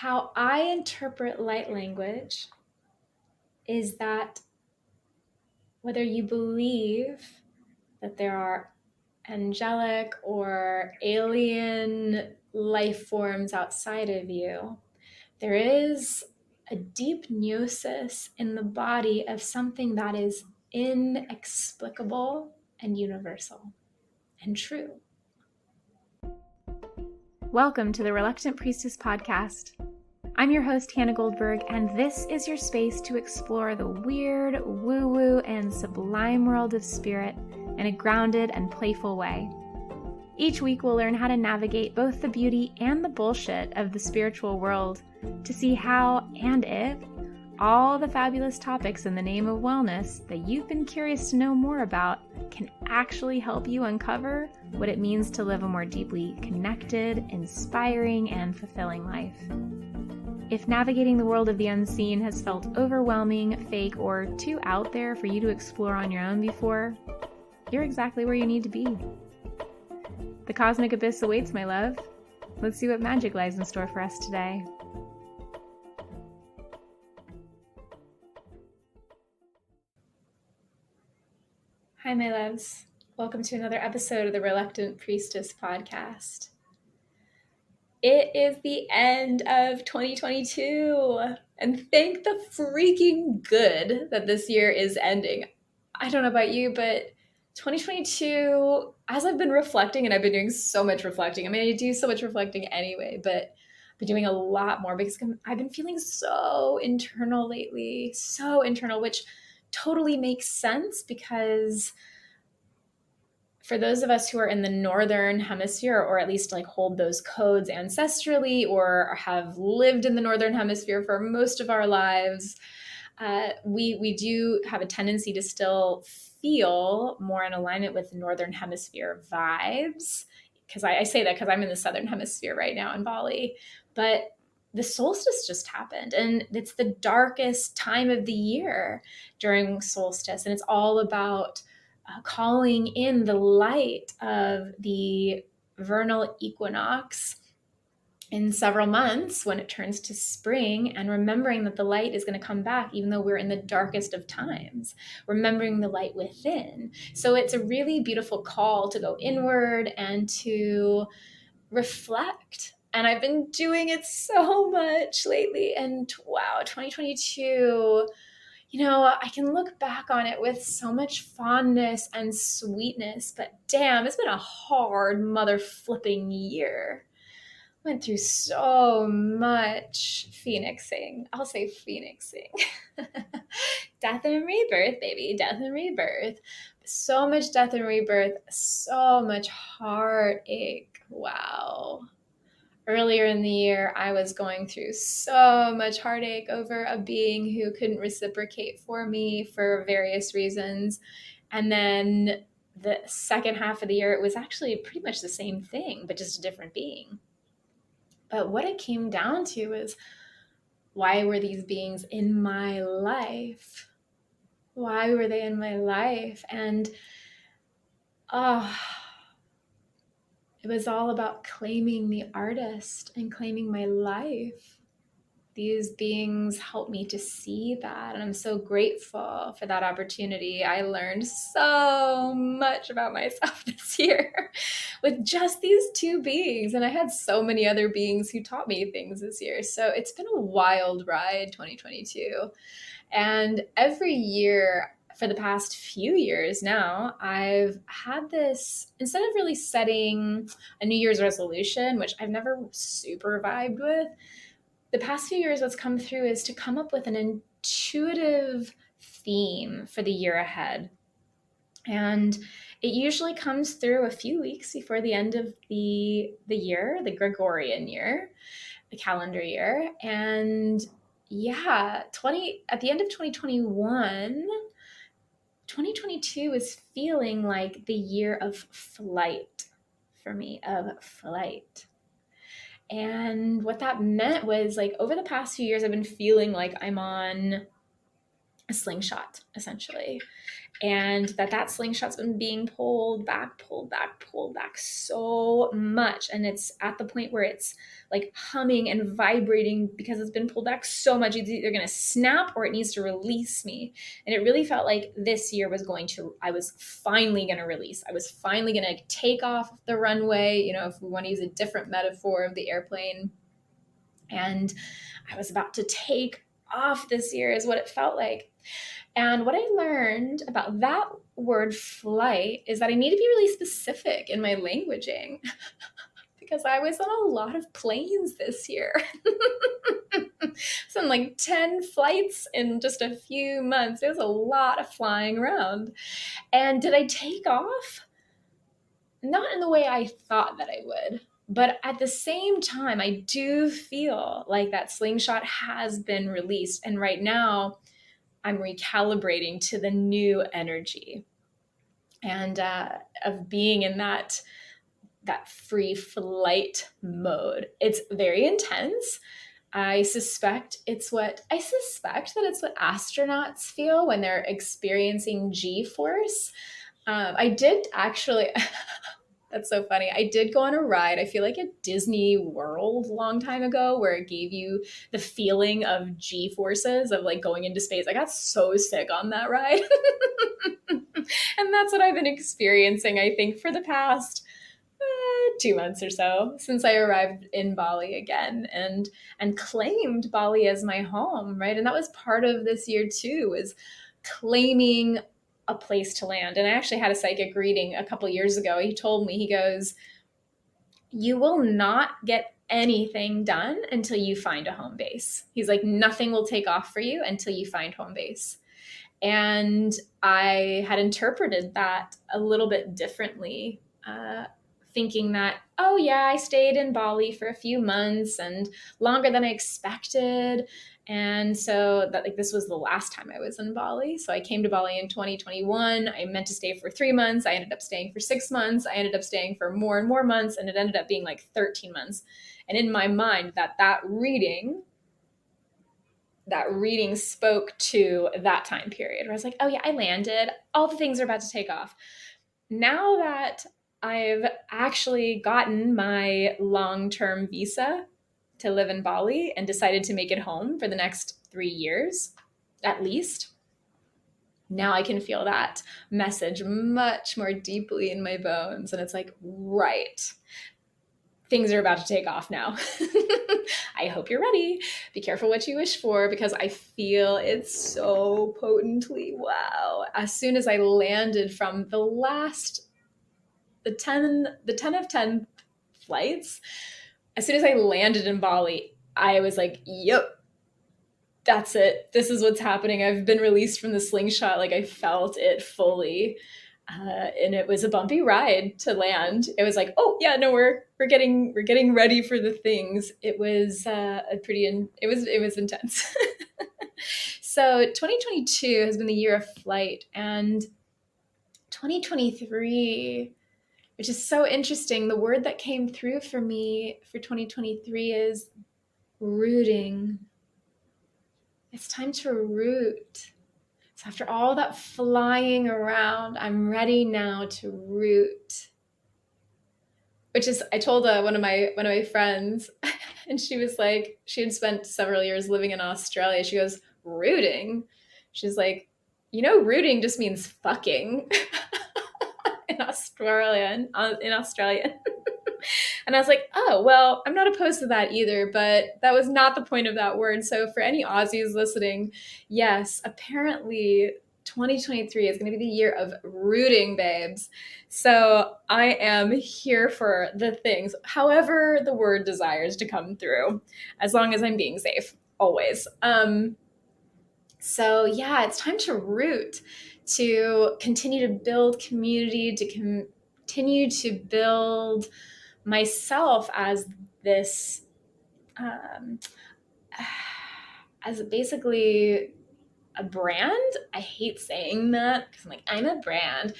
how I interpret light language is that whether you believe that there are angelic or alien life forms outside of you, there is a deep gnosis in the body of something that is inexplicable and universal and true. Welcome to the Reluctant Priestess podcast. I'm your host, Hannah Goldberg, and this is your space to explore the weird, woo-woo, and sublime world of spirit in a grounded and playful way. Each week, we'll learn how to navigate both the beauty and the bullshit of the spiritual world to see how and if all the fabulous topics in the name of wellness that you've been curious to know more about can actually help you uncover what it means to live a more deeply connected, inspiring, and fulfilling life. If navigating the world of the unseen has felt overwhelming, fake, or too out there for you to explore on your own before, you're exactly where you need to be. The cosmic abyss awaits, my love. Let's see what magic lies in store for us today. Hi, my loves. Welcome to another episode of the Reluctant Priestess podcast. It is the end of 2022, and thank the freaking good that this year is ending. I don't know about you, but 2022, as I've been reflecting, and I've been doing so much reflecting. I mean, I do so much reflecting anyway, but I've been doing a lot more because I've been feeling so internal lately, so internal, which totally makes sense because for those of us who are in the Northern Hemisphere, or at least like hold those codes ancestrally, or have lived in the Northern Hemisphere for most of our lives, we do have a tendency to still feel more in alignment with Northern Hemisphere vibes. Because I say that because I'm in the Southern Hemisphere right now in Bali. But the solstice just happened, and it's the darkest time of the year during solstice. And it's all about calling in the light of the vernal equinox in several months when it turns to spring, and remembering that the light is going to come back even though we're in the darkest of times, remembering the light within. So it's a really beautiful call to go inward and to reflect. And I've been doing it so much lately, and wow, 2022, I can look back on it with so much fondness and sweetness, but damn, it's been a hard mother flipping year. Went through so much phoenixing. I'll say phoenixing. Death and rebirth, baby. Death and rebirth. So much death and rebirth. So much heartache. Wow. Earlier in the year, I was going through so much heartache over a being who couldn't reciprocate for me for various reasons. And then the second half of the year, it was actually pretty much the same thing, but just a different being. But what it came down to is, why were these beings in my life? Why were they in my life? And it was all about claiming the artist and claiming my life. These beings helped me to see that, and I'm so grateful for that opportunity. I learned so much about myself this year with just these two beings, and I had so many other beings who taught me things this year. So it's been a wild ride, 2022. And every year for the past few years now, I've had this, instead of really setting a New Year's resolution, which I've never super vibed with, the past few years what's come through is to come up with an intuitive theme for the year ahead. And it usually comes through a few weeks before the end of the year, the Gregorian year, the calendar year. And yeah, at the end of 2021, 2022 is feeling like the year of flight for me, of flight. And what that meant was, like, over the past few years, I've been feeling like I'm on a slingshot, essentially. And that slingshot's been being pulled back so much. And it's at the point where it's like humming and vibrating because it's been pulled back so much. It's either going to snap or it needs to release me. And it really felt like this year I was finally going to release. I was finally going to take off the runway, if we want to use a different metaphor of the airplane. And I was about to take off this year is what it felt like. And what I learned about that word flight is that I need to be really specific in my languaging because I was on a lot of planes this year. Some like 10 flights in just a few months. It was a lot of flying around. And did I take off? Not in the way I thought that I would. But at the same time, I do feel like that slingshot has been released. And right now, I'm recalibrating to the new energy and of being in that free flight mode. It's very intense. I suspect that it's what astronauts feel when they're experiencing G-force. I did actually, that's so funny. I did go on a ride. I feel like at Disney World a long time ago where it gave you the feeling of G-forces of like going into space. I got so sick on that ride. And that's what I've been experiencing, I think, for the past 2 months or so since I arrived in Bali again and claimed Bali as my home, right? And that was part of this year too, was claiming a place to land. And I actually had a psychic reading a couple years ago. He told me, he goes, you will not get anything done until you find a home base. He's like, nothing will take off for you until you find home base. And I had interpreted that a little bit differently, thinking that, oh yeah, I stayed in Bali for a few months and longer than I expected. And so that like this was the last time I was in Bali. So I came to Bali in 2021. I meant to stay for 3 months. I ended up staying for 6 months. I ended up staying for more and more months, and it ended up being like 13 months. And in my mind, that reading spoke to that time period where I was like, oh yeah, I landed. All the things are about to take off. Now that I've actually gotten my long-term visa to live in Bali and decided to make it home for the next 3 years, at least, now I can feel that message much more deeply in my bones. And it's like, right, things are about to take off now. I hope you're ready. Be careful what you wish for, because I feel it so potently. Wow. As soon as I landed from the 10 of 10 flights, as soon as I landed in Bali, I was like, yep, that's it. This is what's happening. I've been released from the slingshot. Like I felt it fully. And it was a bumpy ride to land. It was like, oh yeah, no, we're getting ready for the things. It was it was intense. So 2022 has been the year of flight, and 2023, which is so interesting. The word that came through for me for 2023 is rooting. It's time to root. So after all that flying around, I'm ready now to root. Which is, I told one of my friends, and she was like, she had spent several years living in Australia. She goes, rooting? She's like, rooting just means fucking in Australian. And I was like, oh, well, I'm not opposed to that either, but that was not the point of that word. So for any Aussies listening, yes, apparently 2023 is going to be the year of rooting, babes. So I am here for the things, however the word desires to come through, as long as I'm being safe, always. So yeah, it's time to root, to continue to build community, to continue to build myself as this, as basically a brand. I hate saying that because I'm like, I'm a brand.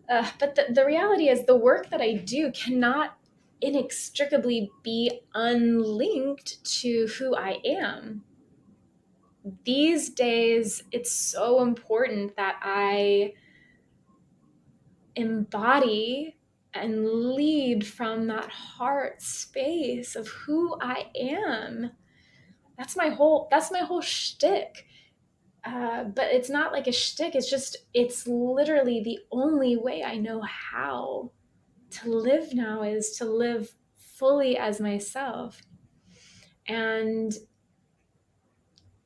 But the reality is the work that I do cannot inextricably be unlinked to who I am. these days, it's so important that I embody and lead from that heart space of who I am. That's my whole shtick. But it's not like a shtick. It's literally the only way I know how to live now, is to live fully as myself and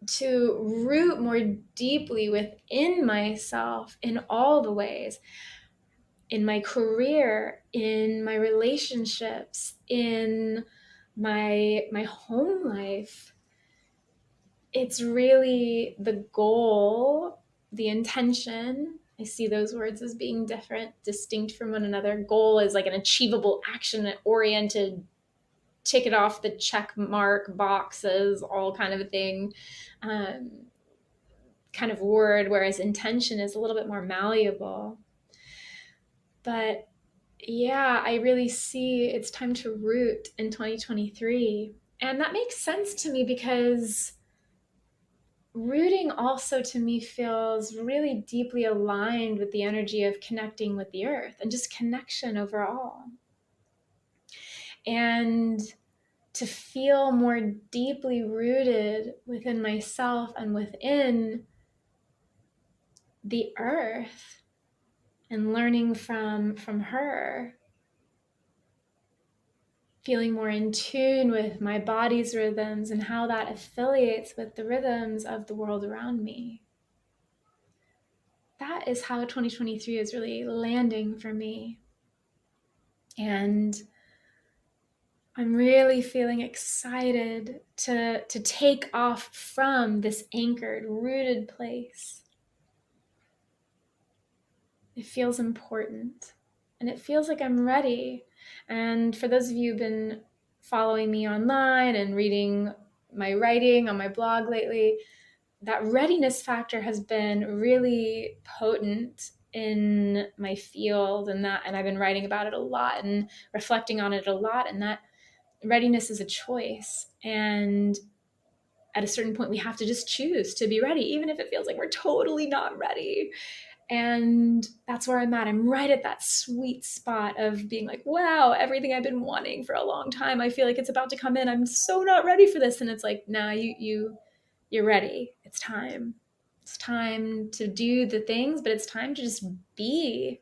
to root more deeply within myself in all the ways, in my career, in my relationships, in my home life. It's really the goal, the intention. I see those words as being different, distinct from one another. Goal is like an achievable, action-oriented, tick it off the check mark boxes, all kind of a thing, kind of word, whereas intention is a little bit more malleable. But yeah, I really see it's time to root in 2023. And that makes sense to me because rooting also to me feels really deeply aligned with the energy of connecting with the earth and just connection overall. And to feel more deeply rooted within myself and within the earth and learning from her, feeling more in tune with my body's rhythms and how that affiliates with the rhythms of the world around me. That is how 2023 is really landing for me. And I'm really feeling excited to take off from this anchored, rooted place. It feels important and it feels like I'm ready. And for those of you who've been following me online and reading my writing on my blog lately, that readiness factor has been really potent in my field, and I've been writing about it a lot and reflecting on it a lot, and that readiness is a choice. And at a certain point, we have to just choose to be ready, even if it feels like we're totally not ready. And that's where I'm at. I'm right at that sweet spot of being like, wow, everything I've been wanting for a long time, I feel like it's about to come in. I'm so not ready for this. And it's like, nah, you're ready. It's time. It's time to do the things, but it's time to just be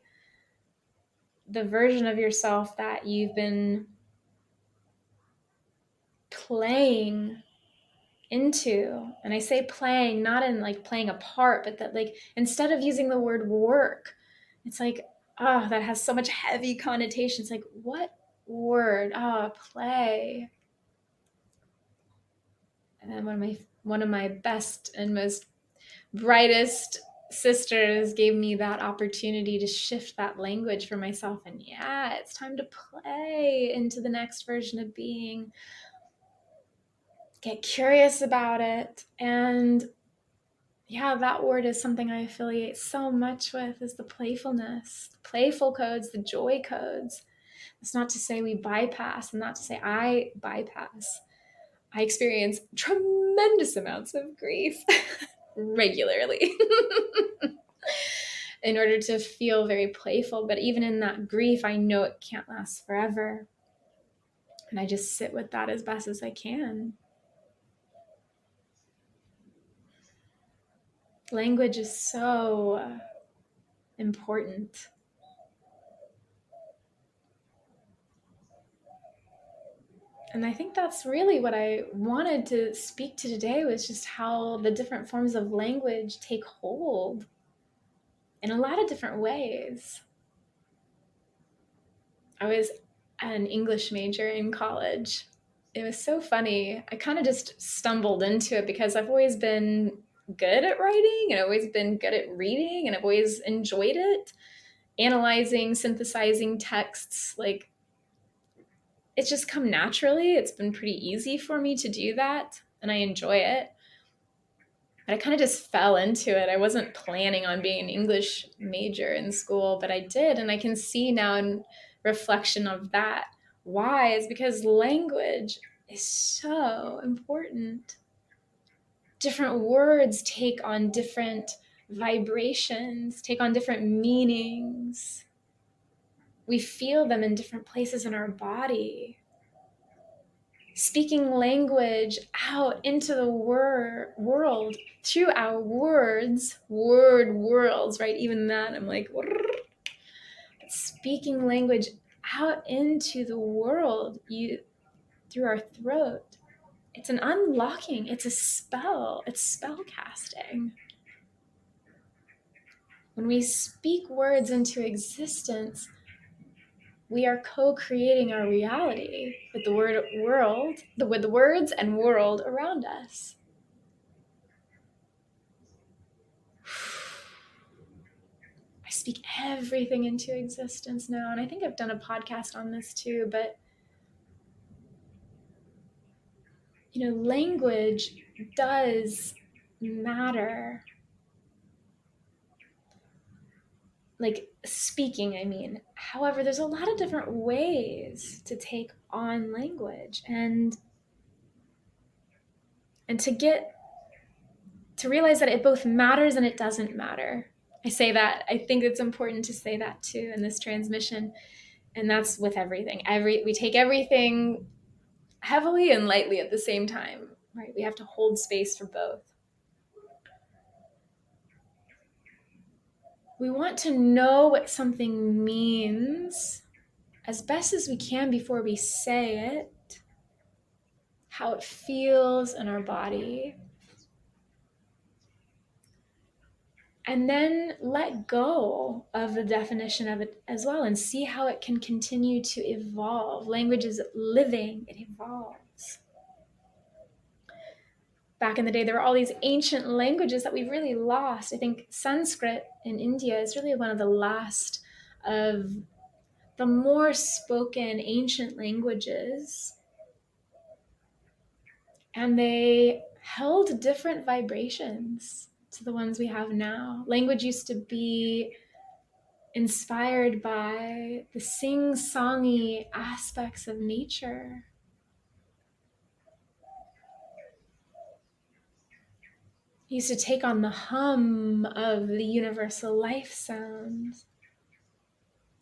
the version of yourself that you've been playing into. And I say playing not in like playing a part, but that like instead of using the word work, it's like, oh, that has so much heavy connotations. Like, what word? Oh, play. And then one of my best and most brightest sisters gave me that opportunity to shift that language for myself. And yeah, it's time to play into the next version of being. Get curious about it. And yeah, that word is something I affiliate so much with, is the playfulness, the playful codes, the joy codes. It's not to say we bypass, and not to say I bypass. I experience tremendous amounts of grief regularly in order to feel very playful. But even in that grief, I know it can't last forever. And I just sit with that as best as I can. Language is so important. And I think that's really what I wanted to speak to today, was just how the different forms of language take hold in a lot of different ways. I was an English major in college. It was so funny. I kind of just stumbled into it because I've always been good at writing and I've always been good at reading and I've always enjoyed it. Analyzing, synthesizing texts, like it's just come naturally. It's been pretty easy for me to do that and I enjoy it. But I kind of just fell into it. I wasn't planning on being an English major in school, but I did. And I can see now in reflection of that why is because language is so important different words take on different vibrations, take on different meanings. We feel them in different places in our body. Speaking language out into the world through our words, word worlds, right? Even that, I'm like, speaking language out into the world through our throat. It's an unlocking, it's a spell, it's spell casting. When we speak words into existence, we are co-creating our reality with the with the words and world around us. I speak everything into existence now, and I think I've done a podcast on this too, but language does matter. Like speaking, I mean. However, there's a lot of different ways to take on language and to realize that it both matters and it doesn't matter. I say that. I think it's important to say that too in this transmission. And that's with everything. We take everything heavily and lightly at the same time, right? We have to hold space for both. We want to know what something means as best as we can before we say it, how it feels in our body, and then let go of the definition of it as well and see how it can continue to evolve. Language is living, it evolves. Back in the day, there were all these ancient languages that we've really lost. I think Sanskrit in India is really one of the last of the more spoken ancient languages. And they held different vibrations to the ones we have now. Language used to be inspired by the sing-songy aspects of nature. It used to take on the hum of the universal life sounds.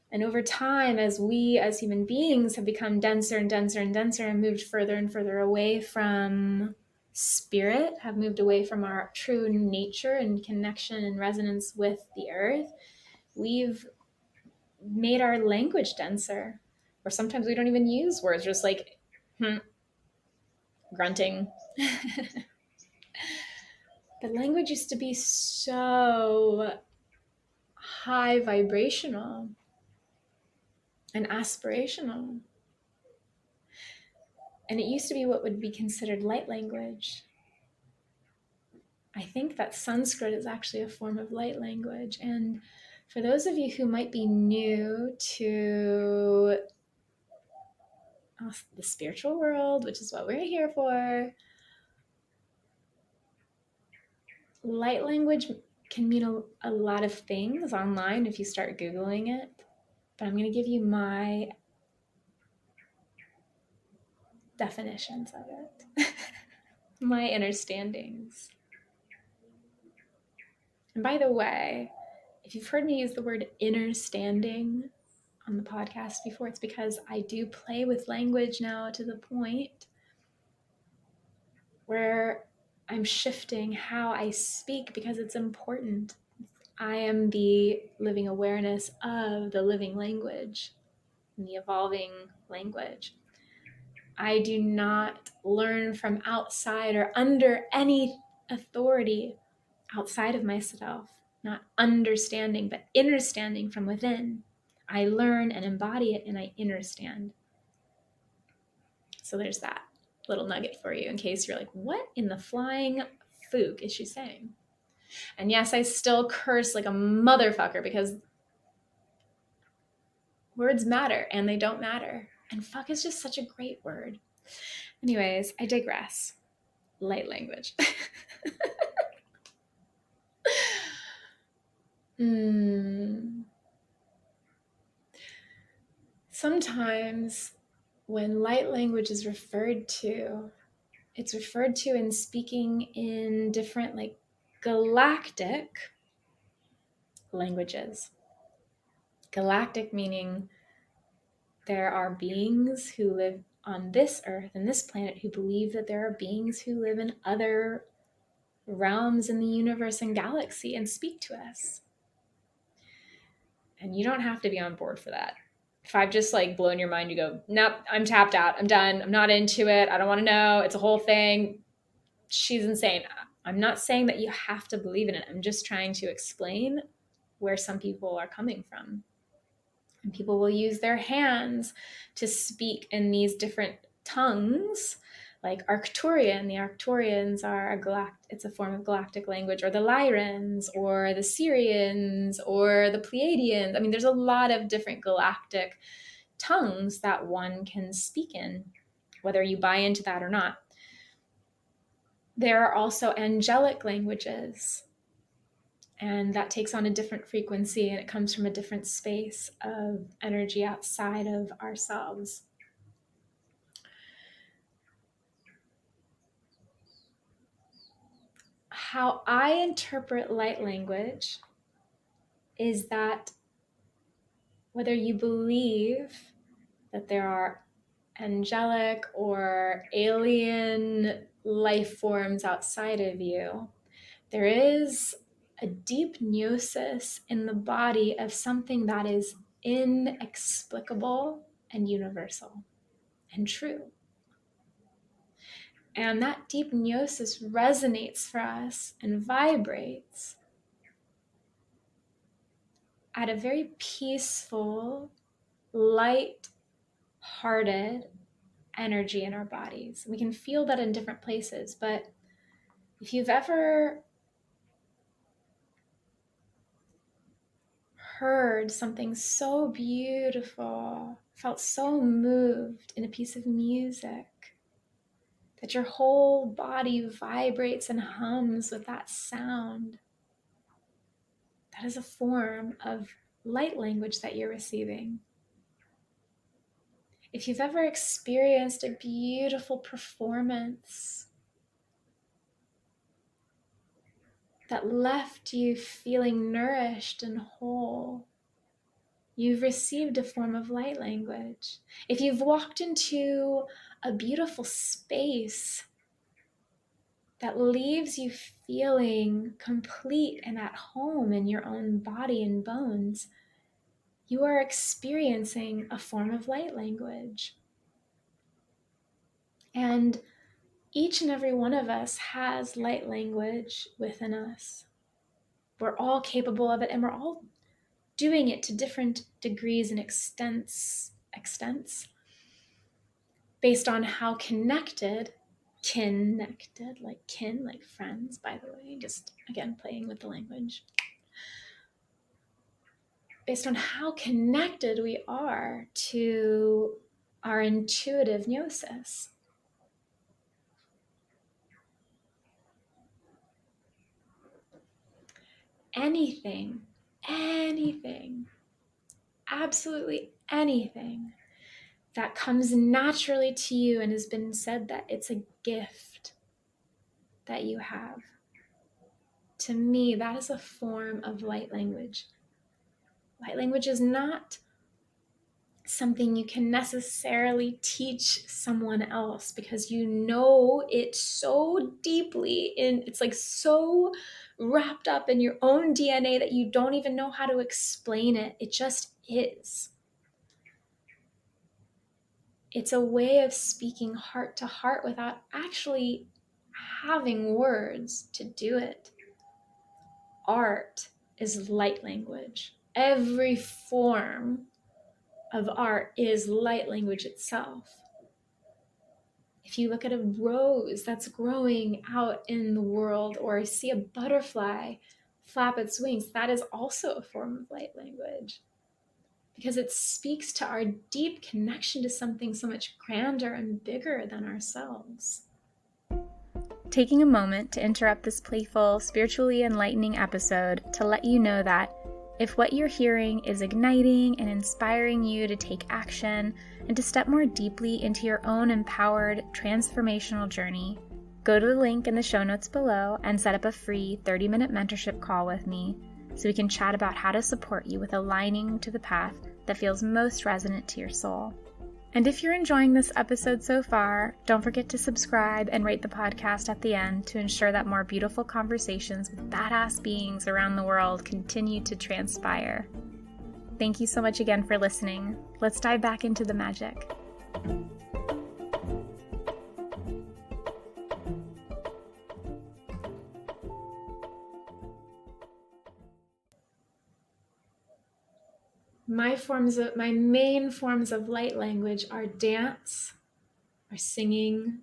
And over time, as we as human beings have become denser and denser and denser and moved further and further away from spirit, have moved away from our true nature and connection and resonance with the earth, we've made our language denser. Or sometimes we don't even use words, just like grunting. But language used to be so high vibrational and aspirational. And it used to be what would be considered light language. I think that Sanskrit is actually a form of light language. And for those of you who might be new to the spiritual world, which is what we're here for, light language can mean a lot of things online if you start Googling it. But I'm going to give you my definitions of it, my understandings. And by the way, if you've heard me use the word understanding on the podcast before, it's because I do play with language now to the point where I'm shifting how I speak because it's important. I am the living awareness of the living language and the evolving language. I do not learn from outside or under any authority outside of myself, not understanding, but understanding from within. I learn and embody it and I understand. So there's that little nugget for you in case you're like, what in the flying fook is she saying? And yes, I still curse like a motherfucker because words matter and they don't matter. And fuck is just such a great word. Anyways, I digress. Light language. Sometimes when light language is referred to, It's referred to in speaking in different galactic languages. Galactic meaning there are beings who live on this earth and this planet who believe that there are beings who live in other realms in the universe and galaxy and speak to us. And you don't have to be on board for that. If I've just blown your mind, you go, nope, I'm tapped out. I'm done. I'm not into it. I don't want to know. It's a whole thing. She's insane. I'm not saying that you have to believe in it. I'm just trying to explain where some people are coming from. And people will use their hands to speak in these different tongues, like Arcturian. The Arcturians are it's a form of galactic language, or the Lyrans, or the Syrians, or the Pleiadians. I mean, there's a lot of different galactic tongues that one can speak in, whether you buy into that or not. There are also angelic languages, and that takes on a different frequency, and it comes from a different space of energy outside of ourselves. How I interpret light language is that whether you believe that there are angelic or alien life forms outside of you, there is a deep gnosis in the body of something that is inexplicable and universal and true. And that deep gnosis resonates for us and vibrates at a very peaceful, light-hearted energy in our bodies. We can feel that in different places, but if you've ever heard something so beautiful, felt so moved in a piece of music, that your whole body vibrates and hums with that sound, that is a form of light language that you're receiving. If you've ever experienced a beautiful performance that left you feeling nourished and whole, you've received a form of light language. If you've walked into a beautiful space that leaves you feeling complete and at home in your own body and bones, you are experiencing a form of light language. And each and every one of us has light language within us. We're all capable of it, and we're all doing it to different degrees and extents based on how connected, like kin, like friends, by the way, just again playing with the language, based on how connected we are to our intuitive gnosis. Anything, absolutely anything that comes naturally to you and has been said that it's a gift that you have, to me, that is a form of light language. Light language is not something you can necessarily teach someone else, because you know it so deeply, it's so wrapped up in your own DNA that you don't even know how to explain it. It just is. It's a way of speaking heart to heart without actually having words to do it. Art is light language. Every form of art is light language itself. If you look at a rose that's growing out in the world, or see a butterfly flap its wings, that is also a form of light language, because it speaks to our deep connection to something so much grander and bigger than ourselves. Taking a moment to interrupt this playful, spiritually enlightening episode to let you know that If what you're hearing is igniting and inspiring you to take action and to step more deeply into your own empowered, transformational journey, go to the link in the show notes below and set up a free 30-minute mentorship call with me so we can chat about how to support you with aligning to the path that feels most resonant to your soul. And if you're enjoying this episode so far, don't forget to subscribe and rate the podcast at the end to ensure that more beautiful conversations with badass beings around the world continue to transpire. Thank you so much again for listening. Let's dive back into the magic. My main forms of light language are dance, are singing,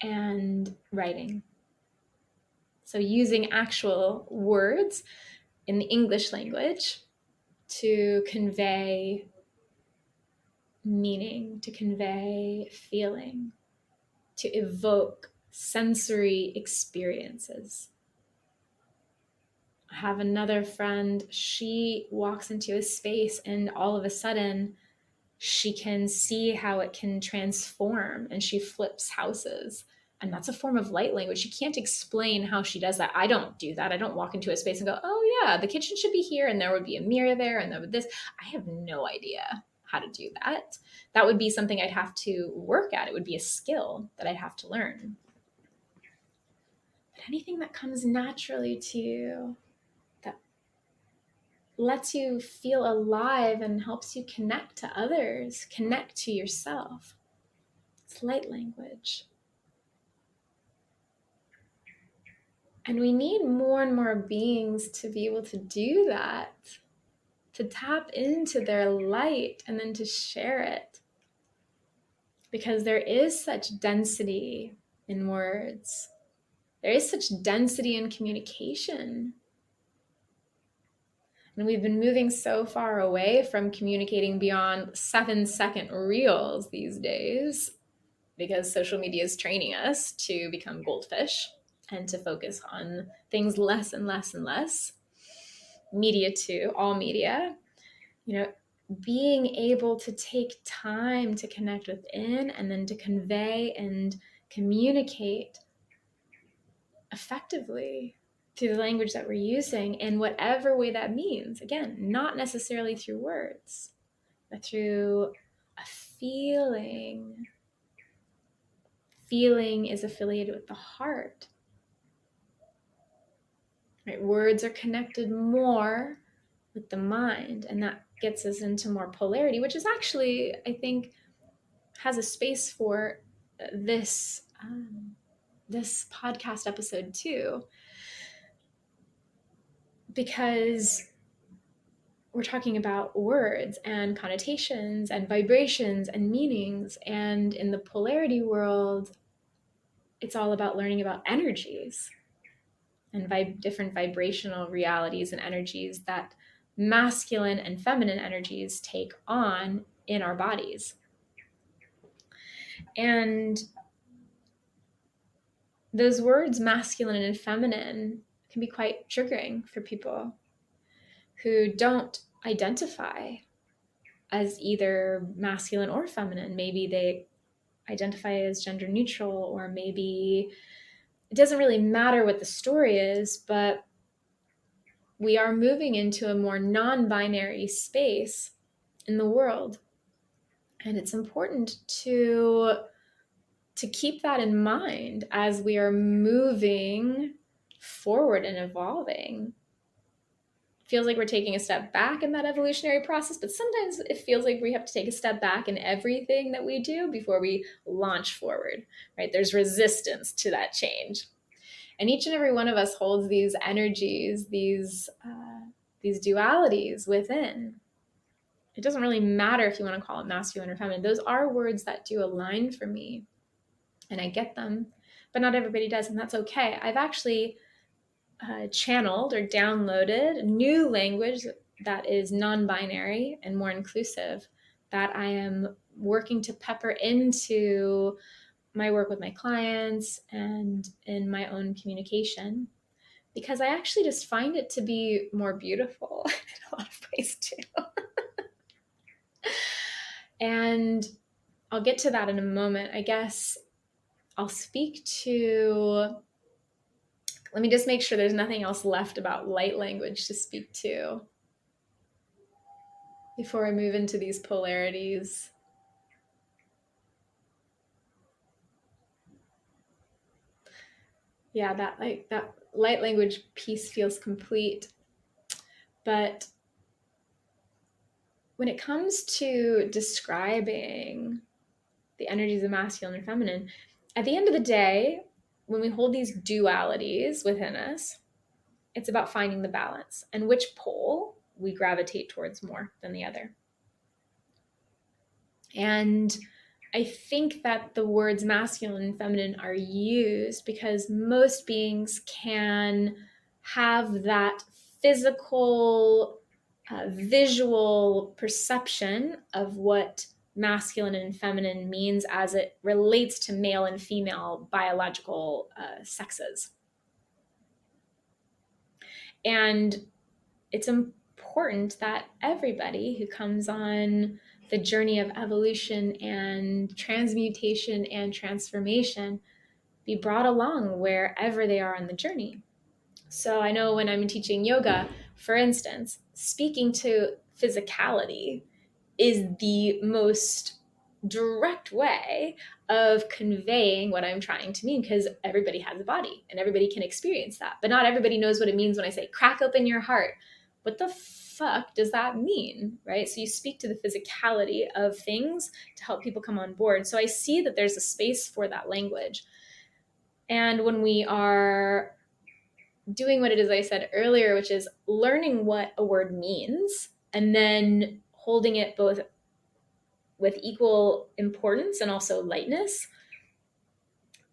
and writing. So using actual words in the English language to convey meaning, to convey feeling, to evoke sensory experiences. I have another friend, she walks into a space and all of a sudden she can see how it can transform and she flips houses. And that's a form of light language. You can't explain how she does that. I don't do that. I don't walk into a space and go, oh yeah, the kitchen should be here and there would be a mirror there and there would this. I have no idea how to do that. That would be something I'd have to work at. It would be a skill that I'd have to learn. But anything that comes naturally to you, lets you feel alive and helps you connect to others, connect to yourself. It's light language. And we need more and more beings to be able to do that, to tap into their light and then to share it. Because there is such density in words. There is such density in communication. And we've been moving so far away from communicating beyond 7-second reels these days because social media is training us to become goldfish and to focus on things less and less and less. Media too, all media. Being able to take time to connect within and then to convey and communicate effectively through the language that we're using in whatever way that means. Again, not necessarily through words, but through a feeling. Feeling is affiliated with the heart. Right? Words are connected more with the mind, and that gets us into more polarity, which is actually, I think, has a space for this podcast episode too. Because we're talking about words and connotations and vibrations and meanings. And in the polarity world, it's all about learning about energies and different vibrational realities and energies that masculine and feminine energies take on in our bodies. And those words, masculine and feminine, can be quite triggering for people who don't identify as either masculine or feminine. Maybe they identify as gender neutral, or maybe it doesn't really matter what the story is, but we are moving into a more non-binary space in the world. And it's important to keep that in mind as we are moving forward and evolving. Feels like we're taking a step back in that evolutionary process, but sometimes it feels like we have to take a step back in everything that we do before we launch forward, right? There's resistance to that change. And each and every one of us holds these energies, these dualities within. It doesn't really matter if you want to call it masculine or feminine. Those are words that do align for me, and I get them, but not everybody does, and that's okay. I've actually channeled or downloaded new language that is non-binary and more inclusive that I am working to pepper into my work with my clients and in my own communication. because I actually just find it to be more beautiful in a lot of ways too. And I'll get to that in a moment. I guess I'll speak to, let me just make sure there's nothing else left about light language to speak to before I move into these polarities. Yeah, that light language piece feels complete. But when it comes to describing the energies of masculine and feminine, at the end of the day, when we hold these dualities within us, it's about finding the balance and which pole we gravitate towards more than the other. And I think that the words masculine and feminine are used because most beings can have that physical, visual perception of what masculine and feminine means as it relates to male and female biological sexes. And it's important that everybody who comes on the journey of evolution and transmutation and transformation be brought along wherever they are on the journey. So I know when I'm teaching yoga, for instance, speaking to physicality is the most direct way of conveying what I'm trying to mean, because everybody has a body and everybody can experience that. But not everybody knows what it means when I say crack open your heart. What the fuck does that mean, right? So you speak to the physicality of things to help people come on board. So I see that there's a space for that language. And when we are doing what it is I said earlier, which is learning what a word means and then holding it both with equal importance and also lightness,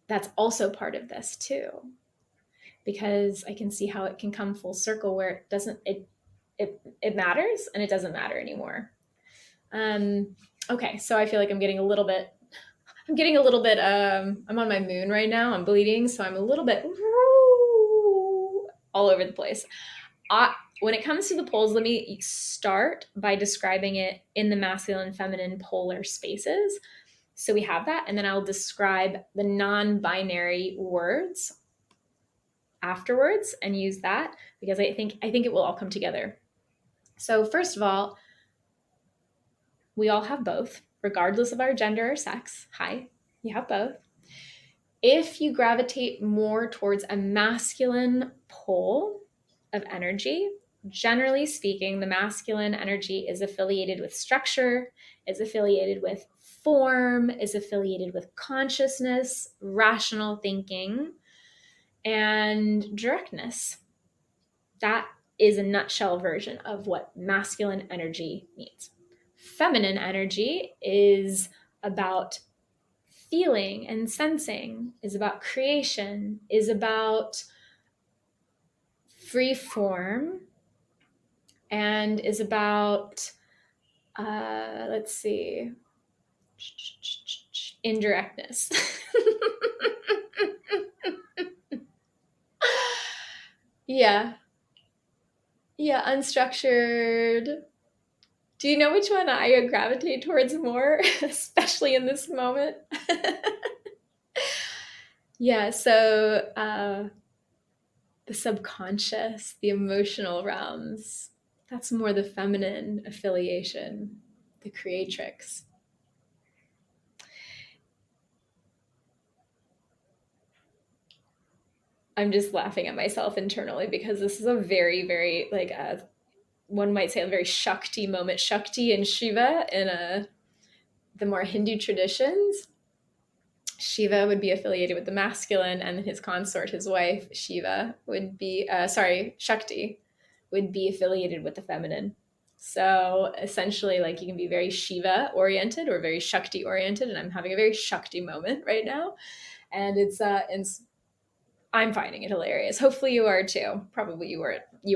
that's also part of this too. Because I can see how it can come full circle where it doesn't, it matters and it doesn't matter anymore. Okay, so I feel like I'm getting a little bit, I'm on my moon right now, I'm bleeding, so I'm a little bit all over the place. When it comes to the poles, let me start by describing it in the masculine and feminine polar spaces. So we have that, and then I'll describe the non-binary words afterwards and use that because I think it will all come together. So first of all, we all have both, regardless of our gender or sex. Hi, you have both. If you gravitate more towards a masculine pole of energy, generally speaking, the masculine energy is affiliated with structure, is affiliated with form, is affiliated with consciousness, rational thinking, and directness. That is a nutshell version of what masculine energy means. Feminine energy is about feeling and sensing, is about creation, is about free form, and is about, let's see, indirectness. Yeah, unstructured. Do you know which one I gravitate towards more, especially in this moment? Yeah, so the subconscious, the emotional realms, that's more the feminine affiliation, the creatrix. I'm just laughing at myself internally because this is a very, very, like, one might say a very Shakti moment. Shakti and Shiva in the more Hindu traditions. Shiva would be affiliated with the masculine, and his consort, his wife, Shiva, would be, Shakti, would be affiliated with the feminine. So essentially, like, you can be very Shiva oriented or very Shakti oriented, and I'm having a very Shakti moment right now. And I'm finding it hilarious. Hopefully you are too. Probably you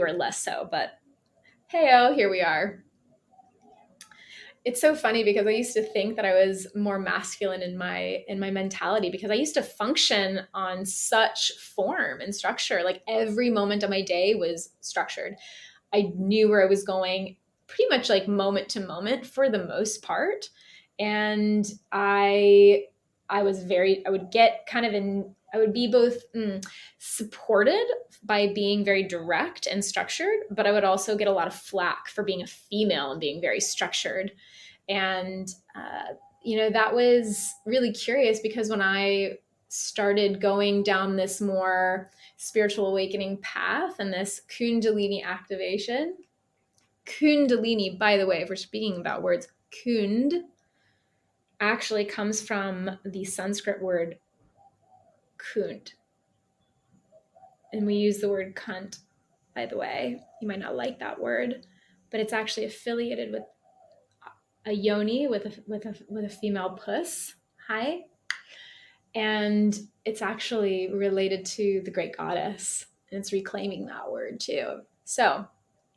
are less so, but hey-oh, here we are. It's so funny because I used to think that I was more masculine in my mentality, because I used to function on such form and structure. Like every moment of my day was structured. I knew where I was going pretty much like moment to moment for the most part. And I would get kind of in, I would be both supported by being very direct and structured, but I would also get a lot of flack for being a female and being very structured. And, that was really curious, because when I started going down this more spiritual awakening path and this Kundalini activation, Kundalini, by the way, if we're speaking about words, Kund actually comes from the Sanskrit word kund. And we use the word cunt, by the way. You might not like that word, but it's actually affiliated with a yoni, with a female puss. Hi. And it's actually related to the great goddess. And it's reclaiming that word too. So,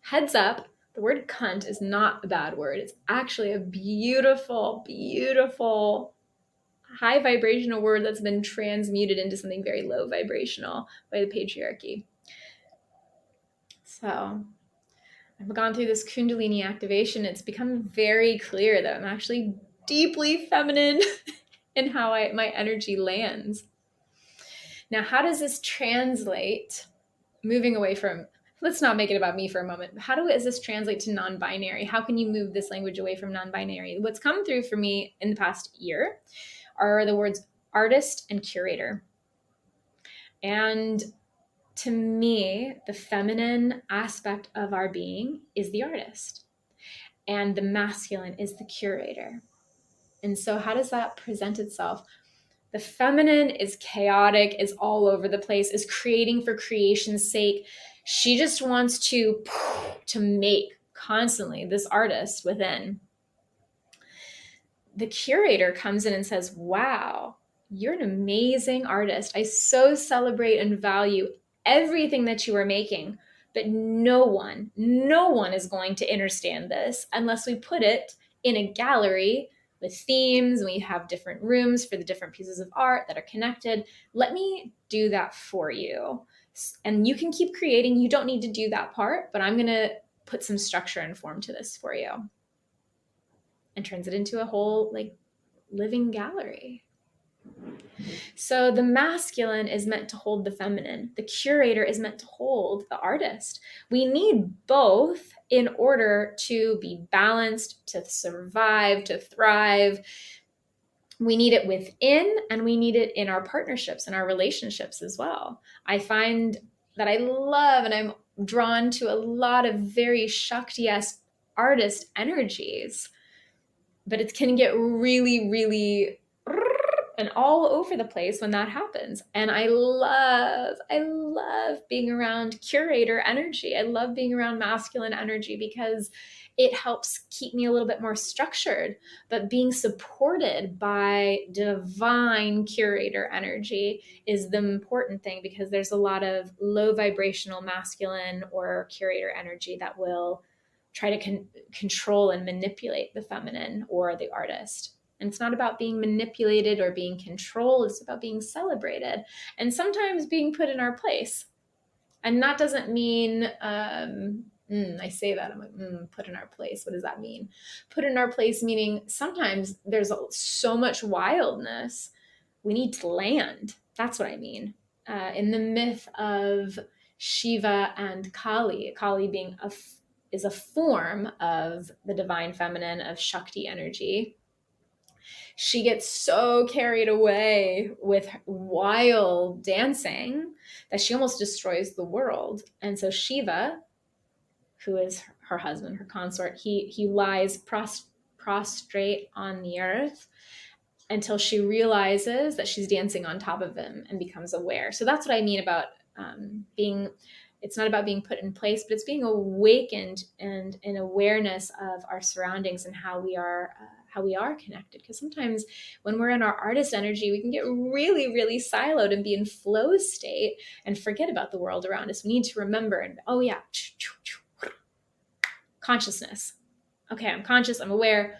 heads up, the word cunt is not a bad word. It's actually a beautiful, beautiful, high vibrational word that's been transmuted into something very low vibrational by the patriarchy. So, I've gone through this Kundalini activation. It's become very clear that I'm actually deeply feminine in how my energy lands. Now, how does this translate, moving away from, let's not make it about me for a moment. How does this translate to non-binary? How can you move this language away from non-binary? What's come through for me in the past year are the words artist and curator. And to me, the feminine aspect of our being is the artist, and the masculine is the curator. And so how does that present itself? The feminine is chaotic, is all over the place, is creating for creation's sake. She just wants to make constantly, this artist within. The curator comes in and says, wow, you're an amazing artist. I so celebrate and value everything that you are making, but no one is going to understand this unless we put it in a gallery with themes. We have different rooms for the different pieces of art that are connected. Let me do that for you. And you can keep creating. You don't need to do that part, but I'm going to put some structure and form to this for you. And turns it into a whole like living gallery. So the masculine is meant to hold the feminine. The curator is meant to hold the artist. We need both in order to be balanced, to survive, to thrive. We need it within, and we need it in our partnerships and our relationships as well. I find that I love, and I'm drawn to a lot of very Shakti-esque artist energies, but it can get really, really and all over the place when that happens. And I love being around curator energy. I love being around masculine energy because it helps keep me a little bit more structured. But being supported by divine curator energy is the important thing, because there's a lot of low vibrational masculine or curator energy that will try to control and manipulate the feminine or the artist. And it's not about being manipulated or being controlled. It's about being celebrated and sometimes being put in our place. And that doesn't mean, I say that, I'm like, put in our place. What does that mean? Put in our place meaning sometimes there's so much wildness. We need to land. That's what I mean. In the myth of Shiva and Kali, Kali being is a form of the divine feminine, of Shakti energy. She gets so carried away with wild dancing that she almost destroys the world. And so Shiva, who is her husband, her consort, he lies prostrate on the earth until she realizes that she's dancing on top of him and becomes aware. So that's what I mean about being, it's not about being put in place, but it's being awakened and an awareness of our surroundings and how we are connected. Because sometimes when we're in our artist energy, we can get really, really siloed and be in flow state and forget about the world around us. We need to remember, and oh yeah, consciousness. Okay, I'm conscious, I'm aware.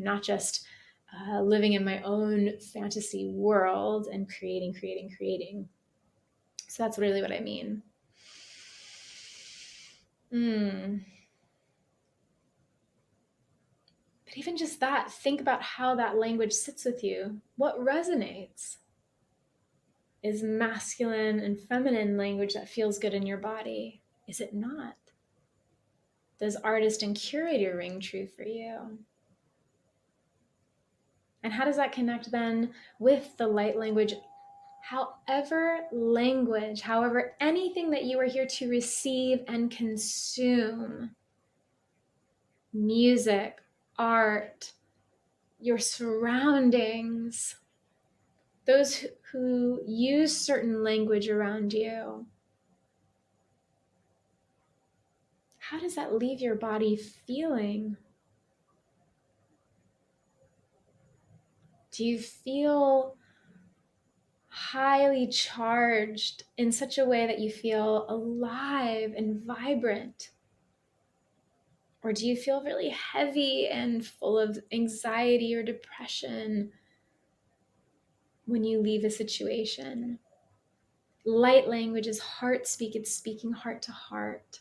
not just living in my own fantasy world and creating. So that's really what I mean. But even just that, think about how that language sits with you. What resonates? Is masculine and feminine language that feels good in your body? Is it not? Does artist and curator ring true for you? And how does that connect then with the light language? However, anything that you are here to receive and consume, music, art, your surroundings, those who use certain language around you, how does that leave your body feeling? Do you feel highly charged in such a way that you feel alive and vibrant? Or do you feel really heavy and full of anxiety or depression when you leave a situation? Light language is heart speak. It's speaking heart to heart.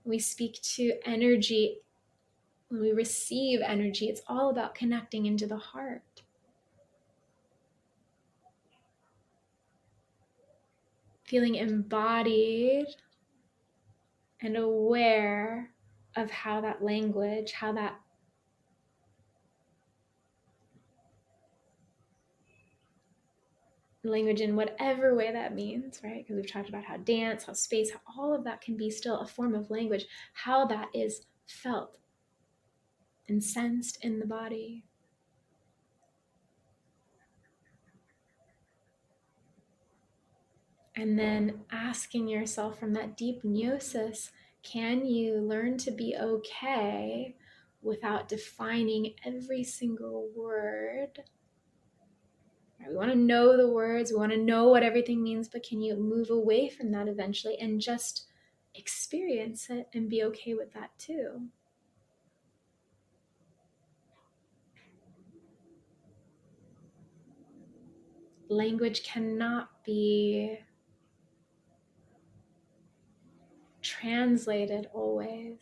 We speak to energy. When we receive energy, it's all about connecting into the heart. Feeling embodied and aware of how that language, how that language in whatever way that means, right? Because we've talked about how dance, how space, how all of that can be still a form of language, how that is felt and sensed in the body. And then asking yourself from that deep gnosis, can you learn to be okay without defining every single word? We want to know the words, we want to know what everything means, but can you move away from that eventually and just experience it and be okay with that too? Language cannot be translated always.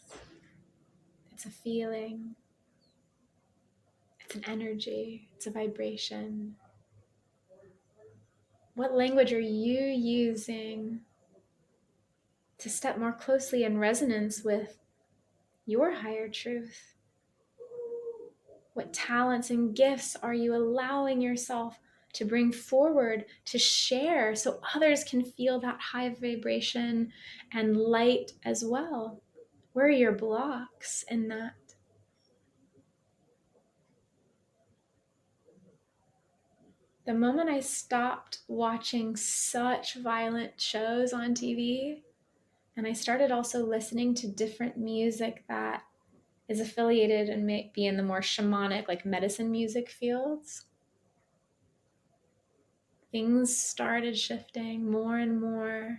It's a feeling, it's an energy, it's a vibration. What language are you using to step more closely in resonance with your higher truth? What talents and gifts are you allowing yourself to bring forward, to share, so others can feel that high vibration and light as well? Where are your blocks in that? The moment I stopped watching such violent shows on TV, and I started also listening to different music that is affiliated and may be in the more shamanic, like medicine music fields, things started shifting more and more.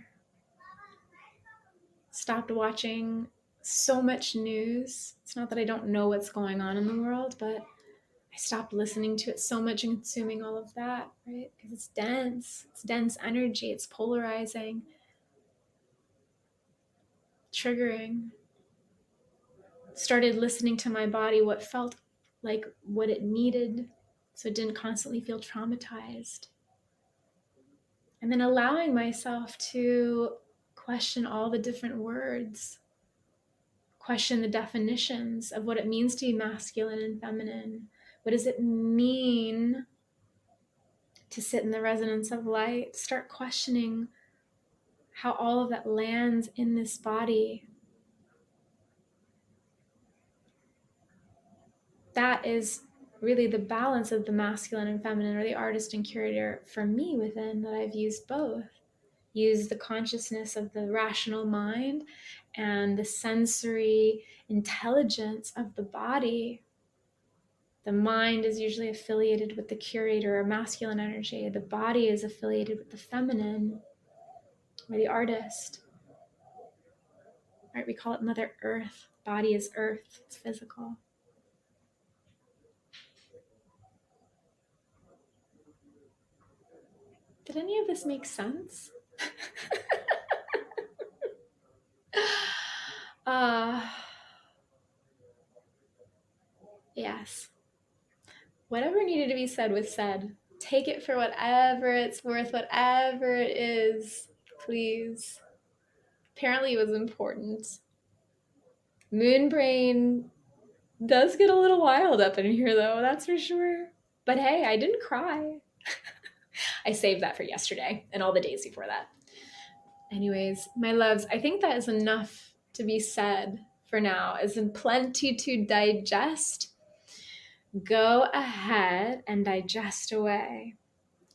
Stopped watching so much news. It's not that I don't know what's going on in the world, but I stopped listening to it so much and consuming all of that, right? Because it's dense energy, it's polarizing, triggering. Started listening to my body, what felt like what it needed, so it didn't constantly feel traumatized. And then allowing myself to question all the different words, question the definitions of what it means to be masculine and feminine. What does it mean to sit in the resonance of light? Start questioning how all of that lands in this body. That is really the balance of the masculine and feminine, or the artist and curator for me within, that I've used both. Use the consciousness of the rational mind and the sensory intelligence of the body. The mind is usually affiliated with the curator or masculine energy. The body is affiliated with the feminine or the artist. Right? We call it Mother Earth. Body is earth, it's physical. Did any of this make sense? Yes. Whatever needed to be said was said. Take it for whatever it's worth, whatever it is, please. Apparently it was important. Moon brain does get a little wild up in here though, that's for sure. But hey, I didn't cry. I saved that for yesterday and all the days before that. Anyways, my loves, I think that is enough to be said for now. As in plenty to digest. Go ahead and digest away.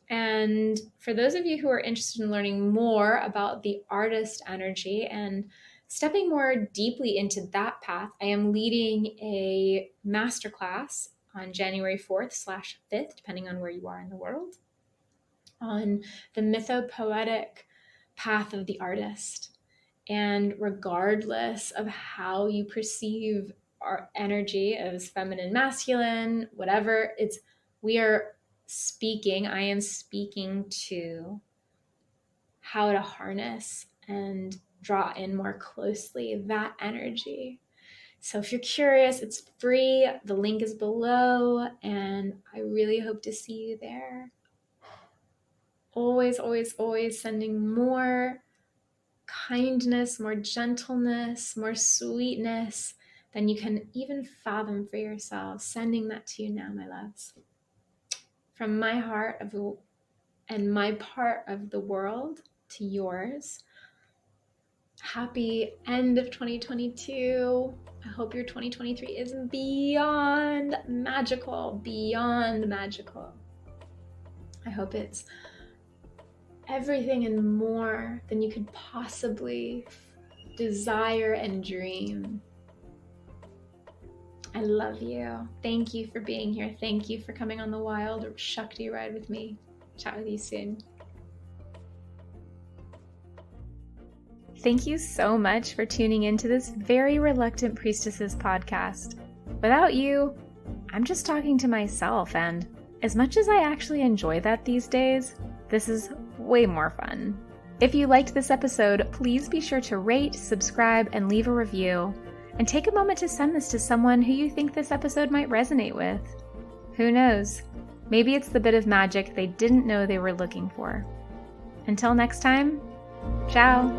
And for those of you who are interested in learning more about the artist energy and stepping more deeply into that path, I am leading a masterclass on January 4th/5th, depending on where you are in the world, on the mythopoetic path of the artist. And regardless of how you perceive our energy as feminine, masculine, whatever, I am speaking to how to harness and draw in more closely that energy. So if you're curious, it's free. The link is below, and I really hope to see you there. Always, always, always sending more kindness, more gentleness, more sweetness than you can even fathom for yourselves. Sending that to you now, my loves. From my heart and my part of the world to yours. Happy end of 2022. I hope your 2023 is beyond magical, beyond magical. I hope it's everything and more than you could possibly desire and dream. I love you. Thank you for being here. Thank you for coming on the wild Shakti ride with me. Chat with you soon. Thank you so much for tuning into this very reluctant priestesses podcast. Without you, I'm just talking to myself, and as much as I actually enjoy that these days, this is way more fun. If you liked this episode, please be sure to rate, subscribe, and leave a review. And take a moment to send this to someone who you think this episode might resonate with. Who knows? Maybe it's the bit of magic they didn't know they were looking for. Until next time, ciao.